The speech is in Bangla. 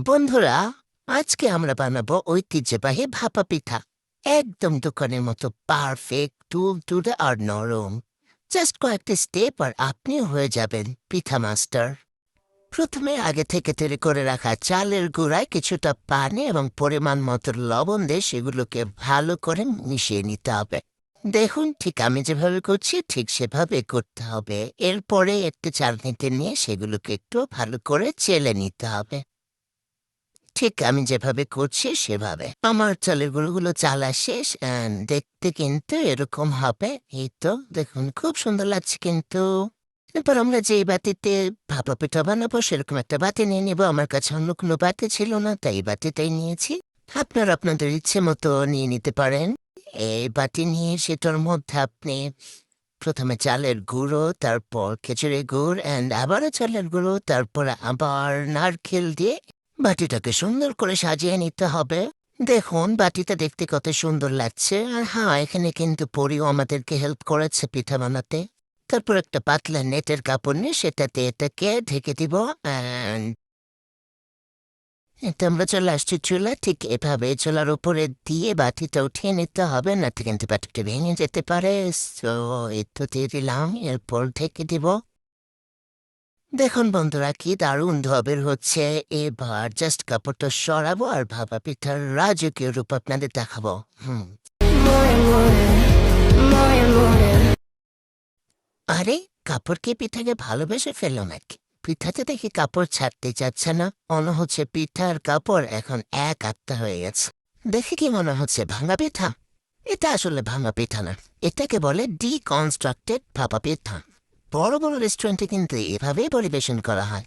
বন্ধুরা, আজকে আমরা বানাবো ঐতিহ্যবাহী ভাপা পিঠা। একদম দোকানের মতো পারফেক্ট, তুলতুলে আর নরম। জাস্ট কয়েকটি স্টেপ আর আপনিও হয়ে যাবেন পিঠা মাস্টার। প্রথমে আগে থেকে তৈরি করে রাখা চালের গুঁড়ায় কিছুটা পানি এবং পরিমাণ মতো লবণ দিয়ে সেগুলোকে ভালো করে মিশিয়ে নিতে হবে। দেখুন, ঠিক আমি যেভাবে করছি ঠিক সেভাবে করতে হবে। এরপরে একটি চালনিতে নিয়ে সেগুলোকে একটু ভালো করে চেলে নিতে হবে। ঠিক আমি যেভাবে করছি সেভাবে। আমার চালের গুঁড়োগুলো চালা শেষ। দেখতে কিন্তু এরকম হবে। এই তো দেখুন, খুব সুন্দর লাগছে কিন্তু। এরপর আমরা যে বাটিতে ভাপা পিঠা বানাবো সেরকম একটা বাটি নিয়ে নিব। আমার কাছে অন্য কোনো বাটি ছিল না, তাই এই বাটিটাই নিয়েছি। আপনারা আপনাদের ইচ্ছে মতো নিয়ে নিতে পারেন। এই বাটি নিয়ে সেটার মধ্যে আপনি প্রথমে চালের গুঁড়ো, তারপর খেজুরের গুড় আবারও চালের গুঁড়ো, তারপর আবার নারকেল দিয়ে বাটিটাকে সুন্দর করে সাজিয়ে নিতে হবে। দেখুন, বাটিটা দেখতে কত সুন্দর লাগছে। আর হ্যাঁ, এখানে কিন্তু পরিও আমাদেরকে হেল্প করেছে পিঠা বানাতে। তারপর একটা পাতলা নেটের কাপড় নিয়ে সেটাতে এটাকে ঢেকে দিব। And এটা আমরা চলে আসছি চুলা। ঠিক এভাবে চুলার উপরে দিয়ে বাটিটা উঠিয়ে নিতে হবে, না তো কিন্তু বাটিটা ভেঙে যেতে পারে। সো একটু দিয়ে দিলাম, এরপর ঢেকে দিব। দেখুন বন্ধুরা, কি দারুণ ধবের হচ্ছে। এবার জাস্ট কাপড়টা সরাবো আর ভাপা পিঠার রাজকীয় রূপ আপনাদের দেখাবো। আরে, কাপড় কি পিঠাকে ভালোবেসে ফেললো নাকি? পিঠাতে দেখি কাপড় ছাড়তে চাচ্ছে না। মনে হচ্ছে পিঠার কাপড় এখন এক আত্মা হয়ে গেছে। দেখে কি মনে হচ্ছে ভাঙা পিঠা? এটা আসলে ভাঙা পিঠা না, এটাকে বলে ডিকনস্ট্রাক্টেড ভাপা পিঠা। বড় বড় রেস্টুরেন্টে কিন্তু এভাবেই পরিবেশন করা হয়।